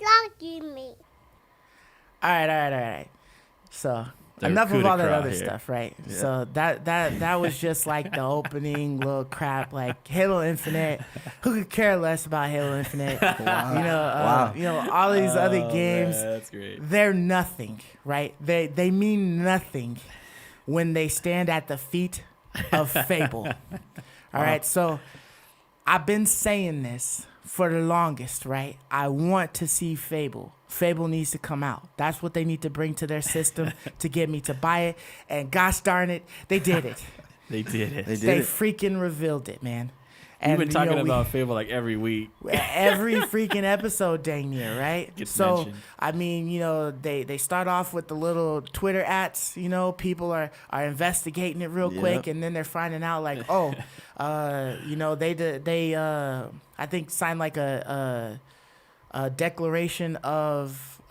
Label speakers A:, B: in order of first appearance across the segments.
A: blocking me.
B: All right. So
C: They're
B: enough
C: coup
B: of
C: de
B: all that
C: grace
B: other
C: here.
B: stuff, right?
C: Yeah.
B: So that was just like the opening little crap, like Halo Infinite. Who could care less about Halo Infinite?
D: Wow.
B: All these other games,
C: Man, that's great.
B: they're nothing, right? They mean nothing when they stand at the feet of Fable. All right, so I've been saying this for the longest, right? I want to see Fable. Fable needs to come out. That's what they need to bring to their system to get me to buy it. And gosh darn it, they did it.
C: They did it.
D: They
B: They
D: did it.
B: freaking revealed it, man.
C: You've been talking
B: we-
C: about Fable like every week.
B: every freaking episode dang near, right?
C: Gets
B: So
C: mentioned.
B: I mean, they start off with the little Twitter ads, people are investigating it real quick, and then they're finding out like, they I think signed like a declaration of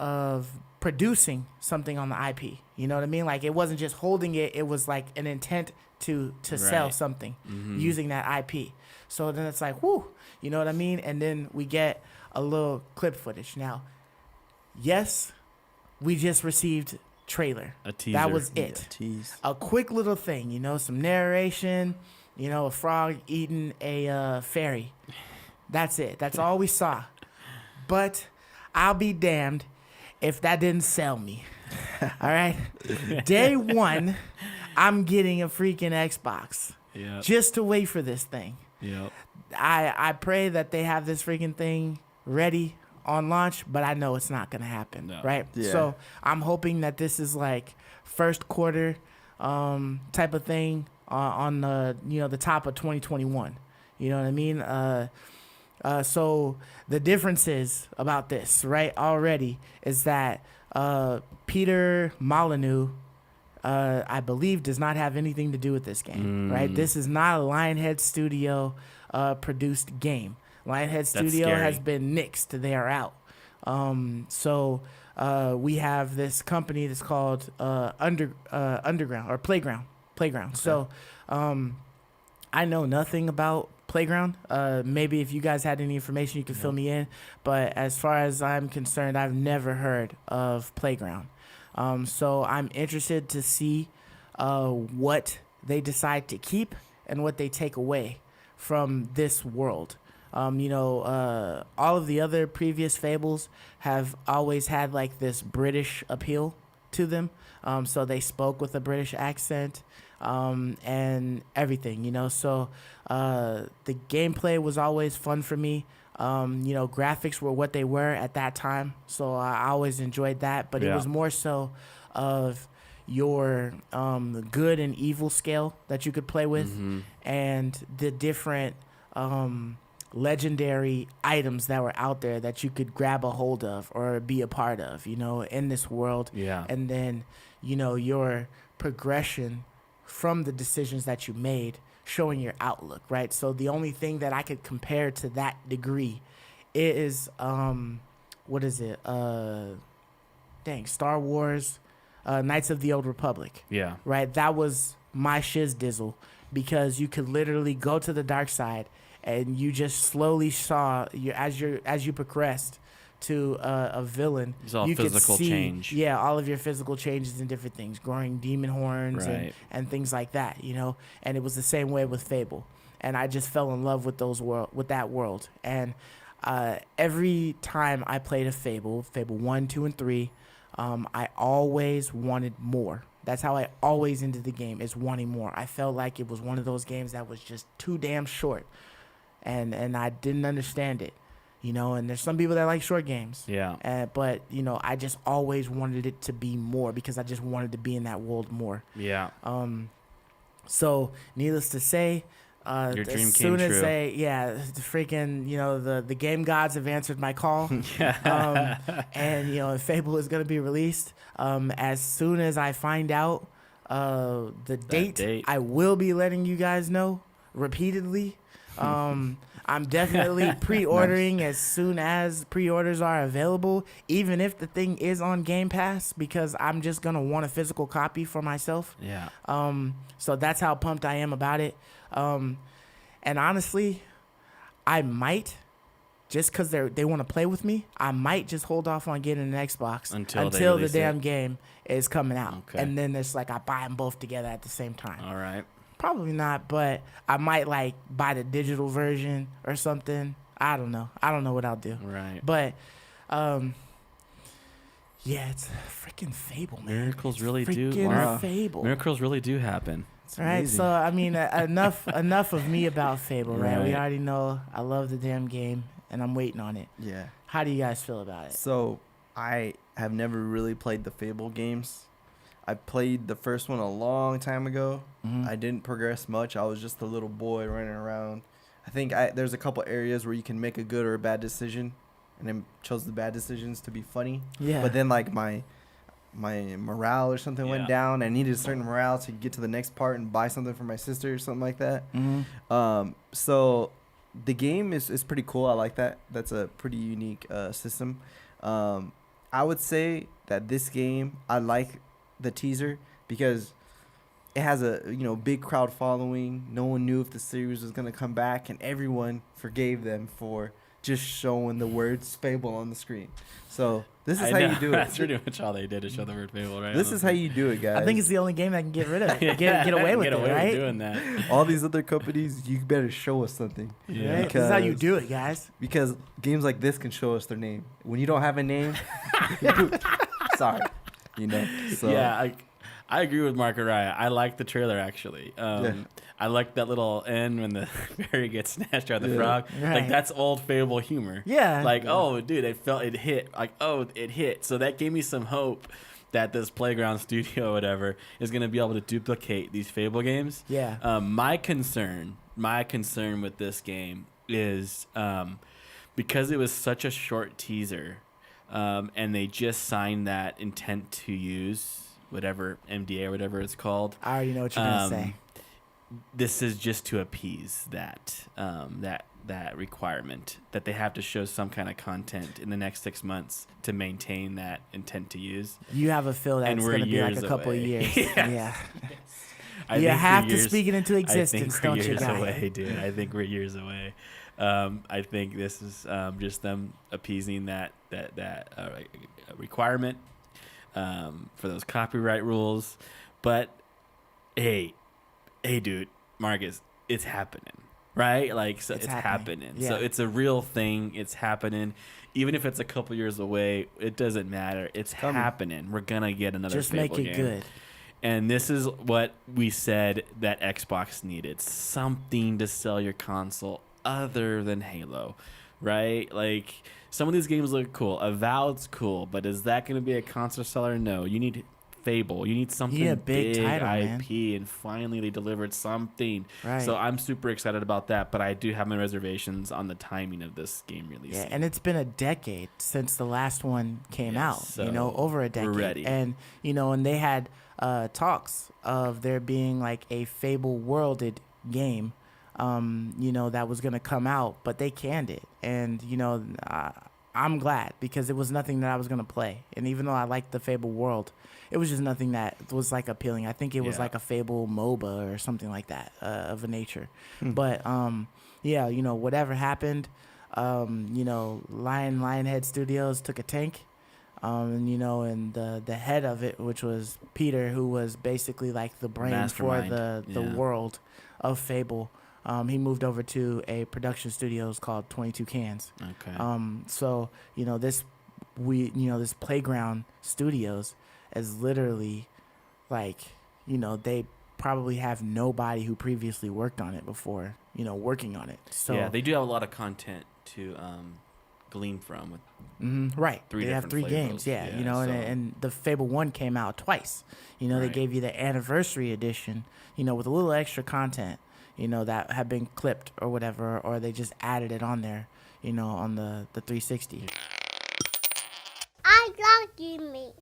B: producing something on the IP. You know what I mean? Like it wasn't just holding it, it was like an intent to sell
C: Right.
B: something using that IP. So then it's like, whoo, you know what I mean? And then we get a little clip footage. Now, yes, we just received trailer.
C: A teaser.
B: That was it.
D: Tease.
B: A quick little thing, some narration, a frog eating a fairy. That's it. That's all we saw. But I'll be damned if that didn't sell me. All right? Day one, I'm getting a freaking Xbox
C: Yeah.
B: just to wait for this thing.
C: Yep.
B: I pray that they have this freaking thing ready on launch, but I know it's not going to happen,
C: No.
B: right?
D: Yeah.
B: So I'm hoping that this is like first quarter type of thing on the top of 2021. You know what I mean? So the differences about this, right, already is that Peter Molyneux, I believe, does not have anything to do with this game, right? This is not a Lionhead Studio produced game. Lionhead Studio
C: scary.
B: has been nixed. They are out. So we have this company that's called Underground or Playground. Okay. So I know nothing about Playground. Maybe if you guys had any information, you could fill me in. But as far as I'm concerned, I've never heard of Playground. So I'm interested to see what they decide to keep and what they take away from this world. All of the other previous Fables have always had like this British appeal to them. So they spoke with a British accent and everything, So the gameplay was always fun for me. Graphics were what they were at that time. So I always enjoyed that. But it
C: Yeah.
B: was more so of your good and evil scale that you could play with and the different legendary items that were out there that you could grab a hold of or be a part of, in this world.
C: Yeah.
B: And then, your progression from the decisions that you made, showing your outlook, right? So the only thing that I could compare to that degree is, what is it? Star Wars, Knights of the Old Republic.
C: Yeah.
B: Right? That was my shiz dizzle because you could literally go to the dark side and you just slowly saw as you progressed to a villain.
C: You saw
B: you could
C: physical
B: see,
C: change.
B: Yeah, all of your physical changes and different things, growing demon horns
C: Right.
B: and things like that, And it was the same way with Fable, and I just fell in love with that world. And every time I played a Fable 1, 2, and 3, I always wanted more. That's how I always ended the game, is wanting more. I felt like it was one of those games that was just too damn short, and I didn't understand it, and there's some people that like short games.
C: Yeah.
B: But, I just always wanted it to be more because I just wanted to be in that world more.
C: Yeah.
B: So, needless to say,
C: Your dream
B: as
C: came
B: soon as
C: true.
B: the freaking, the game gods have answered my call. And, Fable is going to be released. As soon as I find out the date, I will be letting you guys know repeatedly. I'm definitely pre-ordering as soon as pre-orders are available, even if the thing is on Game Pass, because I'm just going to want a physical copy for myself.
C: Yeah.
B: So that's how pumped I am about it. And honestly, I might just because they want to play with me, I might just hold off on getting an Xbox
C: until
B: the damn game is coming out.
C: Okay.
B: And then it's like I buy them both together at the same time.
C: All right.
B: Probably not, but I might like buy the digital version or something. I don't know. I don't know what I'll do.
C: Right.
B: But, yeah, it's freaking Fable, man.
C: Miracles really do.
B: Fable.
C: Miracles really do happen.
B: Right. So I mean, enough of me about Fable, right? We already know I love the damn game, and I'm waiting on it.
A: Yeah.
B: How do you guys feel about it?
A: So I have never really played the Fable games. I played the first one a long time ago.
B: Mm-hmm.
A: I didn't progress much. I was just a little boy running around. I think there's a couple areas where you can make a good or a bad decision, and I chose the bad decisions to be funny.
B: Yeah.
A: But then like my morale or something went down. I needed a certain morale to get to the next part and buy something for my sister or something like that.
B: Mm-hmm.
A: So the game is pretty cool. I like that. That's a pretty unique system. I would say that this game, I like the teaser because it has a big crowd following. No one knew if the series was gonna come back, and everyone forgave them for just showing the words Fable on the screen. So this is how you do it.
C: That's pretty much all they did is show the word Fable, right?
A: This is how you do it, guys.
B: I think it's the only game that can get rid of it. Get away with it, right?
C: Doing that.
A: All these other companies, you better show us something.
C: Yeah.
B: Right? This is how you do it, guys.
A: Because games like this can show us their name. When you don't have a name, sorry. So.
C: Yeah, I agree with Mark Araya. I like the trailer, actually. I like that little end when the fairy gets snatched out of the frog.
B: Right.
C: Like, that's old Fable humor.
B: Yeah.
C: Like, oh, dude, it hit. Like, oh, it hit. So that gave me some hope that this Playground studio or whatever is going to be able to duplicate these Fable games.
B: Yeah.
C: My concern with this game is because it was such a short teaser and they just signed that intent to use, whatever, MDA or whatever it's called.
B: I already know what you're going to say.
C: This is just to appease that requirement that they have to show some kind of content in the next 6 months to maintain that intent to use.
B: You have a feel that it's going to be like a couple of years.
C: Yes.
B: Yeah.
C: I
B: you
C: think
B: have
C: we're
B: to
C: years,
B: speak it into existence,
C: I think we're
B: don't you,
C: years
B: guys?
C: away, dude. I think we're years away. I think this is just them appeasing that requirement for those copyright rules. But hey, dude, Marcus, it's happening, right? Like, so it's happening.
B: Yeah.
C: So it's a real thing. It's happening. Even if it's a couple years away, it doesn't matter. It's happening. We're gonna get another.
B: Just
C: Fable
B: make it
C: game.
B: good.
C: And this is what we said that Xbox needed. Something to sell your console other than Halo, right? Like, some of these games look cool. Avowed's cool, but is that going to be a console seller? No. You need Fable. You need something
B: big title,
C: IP,
B: man.
C: and finally they delivered something.
B: Right.
C: So I'm super excited about that, but I do have my reservations on the timing of this game release.
B: Yeah, and it's been a decade since the last one came out.
C: So
B: over a decade.
C: we're ready.
B: And and they had talks of there being like a Fable worlded game, that was gonna come out, but they canned it, and I'm glad because it was nothing that I was gonna play, and even though I liked the Fable world, it was just nothing that was like appealing. I think it was like a Fable MOBA or something like that of a nature. But whatever happened, Lionhead Studios took a tank. And the head of it, which was Peter, who was basically like the brain
C: Mastermind.
B: for the world of Fable, he moved over to a production studios called 22 Cans.
C: Okay.
B: This Playground Studios is literally like, they probably have nobody who previously worked on it before, working on it. So
C: yeah, they do have a lot of content to glean from with
B: right.
C: three
B: they have
C: different
B: 3
C: flavors.
B: games, and the Fable 1 came out twice. They
C: Right.
B: gave you the anniversary edition, with a little extra content, that had been clipped or whatever, or they just added it on there, on the 360.
D: I love you, me.